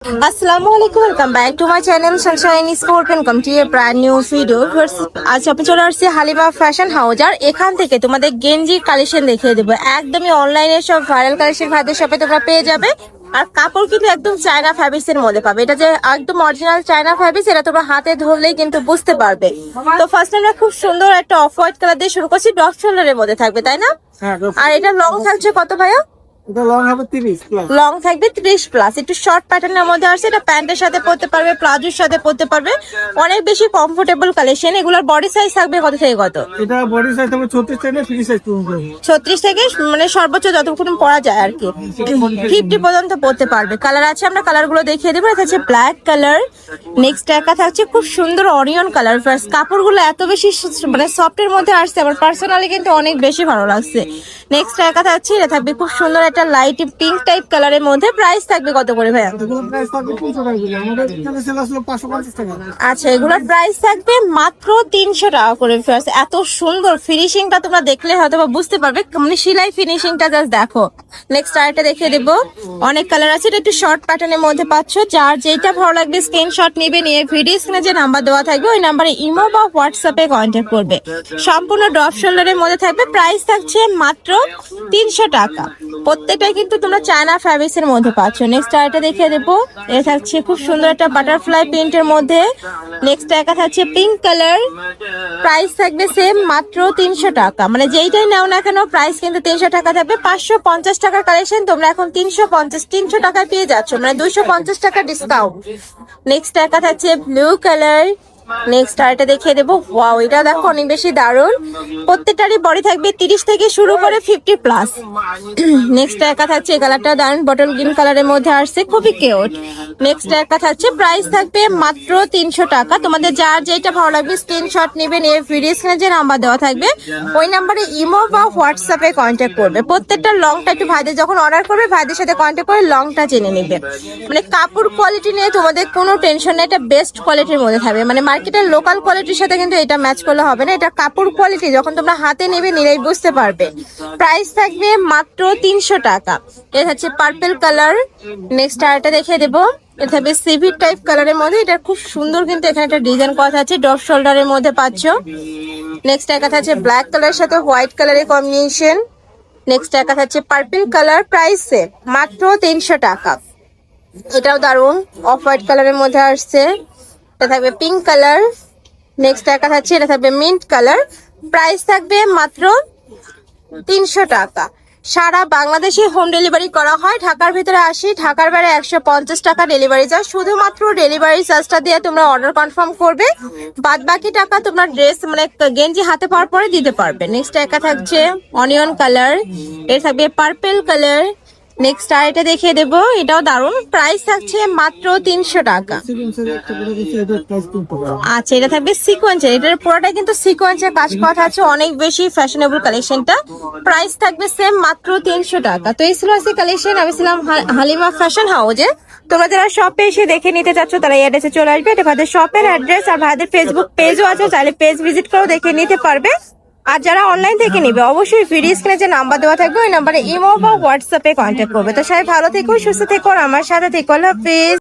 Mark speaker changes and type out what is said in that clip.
Speaker 1: আসসালামু আলাইকুম, welcome back to my channel Sunshine sport welcome to A brand new video. আজ আপনি চলে আসছি হালিমা ফ্যাশন হাউস, আর এখান থেকে তোমাদের গেঞ্জির কালেকশন দেখিয়ে দেবো। একদমই অনলাইনে সব ভাইরাল কালেকশন ভাইদের শপে তোমরা পেয়ে যাবে। আর কাপড় কিন্তু একদম চায়না ফ্যাব্রিক্স এর মধ্যে পাবে। এটা যে একদম অরিজিনাল চায়না ফ্যাব্রিক্স, এটা তোমরা হাতে ধরলেই কিন্তু বুঝতে পারবে। তো ফার্স্ট আমরা খুব সুন্দর একটা অফ হোয়াইট কালার দিয়ে শুরু করছি, ড্রপ শোল্ডারের মধ্যে থাকবে, তাই না? আর এটা লং থাকছে কত ভাইয়া? লং থাকবে 30+। একটু শর্ট প্যাটার্নের মধ্যে আসছে, এটা প্যান্টের সাথে পরতে পারবে, প্লাজোর সাথে পরতে পারবে। অনেক বেশি কমফোর্টেবল কালেকশন। এগুলোর বডি সাইজ থাকবে কত থেকে কত?
Speaker 2: এটা বডি সাইজ থাকবে 36 থেকে ফ্রি সাইজ পর্যন্ত।
Speaker 1: 36 থেকে মানে সর্বোচ্চ যতক্ষণ পরা যায় আর কি 50 পর্যন্ত পরতে পারবে। কালার আছে, আমরা কালার গুলো দেখিয়ে দেবো। এটা হচ্ছে ব্ল্যাক কালার। নেক্সট একা থাকছে খুব সুন্দর অনিয়ন কালার। ফার্স্ট কাপড়গুলো এত বেশি মানে সফটের মধ্যে আসছে, আমার পার্সোনালি কিন্তু অনেক বেশি ভালো লাগছে। নেক্সট একা থাকছে, এটা থাকবে খুব সুন্দর একটা লাইট পিঙ্ক টাইপ কালারের মধ্যে। প্রাইস থাকবে কত করে ভাইয়া?
Speaker 2: এগুলো প্রাইস থাকবে 300 টাকা করে। আমাদের এখানে সেল আসলে 550 টাকা।
Speaker 1: আচ্ছা, এগুলোর প্রাইস থাকবে মাত্র 300 টাকা করে। ফার্স্ট এত সুন্দর ফিনিশিংটা তোমরা দেখলে হয়তো বা বুঝতে পারবে, মানে সেলাই ফিনিশিংটা জাস্ট দেখো। নেক্সট আরেকটা দেখিয়ে দেবো। অনেক কালার আছে, এটা একটু শর্ট প্যাটার্নের মধ্যে পাচ্ছ। যার যেটা ভালো লাগবে স্ক্রিনশট নিবে, নিয়ে ভিডিও স্ক্রিনে যে নাম্বার দেওয়া থাকবে ওই নাম্বারে ইমো বা হোয়াটসঅ্যাপে কন্ট্যাক্ট করবে। সম্পূর্ণ ড্রপ শোল্ডারের মধ্যে থাকবে। প্রাইস থাকছে মাত্র 300 টাকা। প্রত্যেকটাই কিন্তু তোমরা চায়না ফ্যাব্রিক্স এর মধ্যে পাচ্ছ। নেক্সট আরেকটা দেখিয়ে দেবো। এটা থাকছে খুব সুন্দর একটা বাটারফ্লাই প্রিন্টের মধ্যে। নেক্সট একা থাকছে পিঙ্ক কালার। প্রাইস থাকবে সেম মাত্র 300 টাকা। মানে যেইটাই নাও না কেন প্রাইস কিন্তু 300 টাকা থাকবে। 550 টাকার কালেকশন তোমরা এখন 300 টাকায় পেয়ে যাচ্ছ, মানে 250 টাকা ডিসকাউন্ট। নেক্সট একা থাকছে ব্লু কালার। নেক্সট আরেকটা দেখিয়ে দেবো। ওয়াও, এটা দেখো অনেক বেশি দারুণ। প্রত্যেকটারই বডি থাকবে 30 থেকে শুরু করে 50+। নেক্সট একা থাকছে এই কালারটা দারুণ, বটল গ্রিন কালারের মধ্যে আসছে, খুবই কিউট। নেক্সট একা থাকছে, প্রাইস থাকবে মাত্র 300 টাকা। তোমাদের যার যেটা ভালো লাগবে স্ক্রিনশট নেবেন, এই ভিডিও স্ক্রিনে যে নাম্বার দেওয়া থাকবে ওই নাম্বারে ইমো বা হোয়াটসঅ্যাপে কন্ট্যাক্ট করবে। প্রত্যেকটা লংটা একটু ভাইদের যখন অর্ডার করবে ভাইদের সাথে কন্ট্যাক্ট করে লংটা জেনে নেবে। মানে কাপড় কোয়ালিটি নিয়ে তোমাদের কোনো টেনশন নেই, এটা বেস্ট কোয়ালিটির মধ্যে থাকবে। মানে মার্কেটের লোকাল কোয়ালিটির সাথে কিন্তু এটা ম্যাচ করলে হবে না। এটা কাপড় কোয়ালিটি যখন তোমরা হাতে নেবে নিলেই বুঝতে পারবে। প্রাইস থাকবে মাত্র 300 টাকা। এটা হচ্ছে পার্পল কালার। নেক্সট আরেকটা দেখিয়ে দেবো। এটা থাকবে সিভিট টাইপ কালারের মধ্যে। এটা খুব সুন্দর, কিন্তু এখানে একটা ডিজাইন করা আছে, ড্রপ শোল্ডারের মধ্যে পাচ্ছ। নেক্সট একা থাকছে ব্ল্যাক কালারের সাথে হোয়াইট কালারের কম্বিনেশন। নেক্সট একা থাকছে পার্পল কালার। প্রাইস মাত্র 300 টাকা। এটাও দারুন, অফ হোয়াইট কালারের মধ্যে আসছে। এটা থাকবে পিঙ্ক কালার। নেক্সট একা থাকছে, এটা থাকবে মিন্ট কালার। প্রাইস থাকবে মাত্র 300 টাকা। সারা বাংলাদেশে হোম ডেলিভারি করা হয়। ঢাকার ভিতরে 80, ঢাকার বাইরে 150 টাকা ডেলিভারি চার্জ। শুধুমাত্র ডেলিভারি চার্জটা দিয়ে তোমরা অর্ডার কনফার্ম করবে, বাদ বাকি টাকা তোমরা ড্রেস মানে গেঞ্জি হাতে পাওয়ার পরে দিতে পারবে। নেক্সট একা থাকছে অনিয়ন কালার। এটা থাকবে পার্পল কালার। নেক্সট আর এটা দেখিয়ে দেবো, এটাও দারুন। প্রাইস থাকছে মাত্র 300 টাকা। আচ্ছা, এটা থাকবে সিকোয়েন্সের। এটার পুরোটা কিন্তু সিকোয়েন্সের কাজ করা আছে, অনেক বেশি ফ্যাশনেবল কালেকশনটা। প্রাইস থাকবে সেম মাত্র 300 টাকা। তো এই ছিল আজকে কালেকশন। আমি ছিলাম হালিমা ফ্যাশন হাউসে। তোমরা যারা শপে এসে দেখে নিতে চাচ্ছ তারা এই অ্যাড্রেসে চলে আসবে। এটা ভাইদের শপের অ্যাড্রেস, আর ভাইদের ফেসবুক পেজও আছে, চাইলে পেজ ভিজিট করে দেখে নিতে পারবে। আর যারা অনলাইন থেকে নিবে অবশ্যই ভিডিও স্ক্রিনে যে নাম্বার দেওয়া থাকবে ওই নাম্বারে ইমো বা হোয়াটসঅ্যাপে কন্ট্যাক্ট করবে। তো সবাই ভালো থেকো, সুস্থ থেকো, আর আমার সাথে থেকো। আল্লাহ হাফেজ।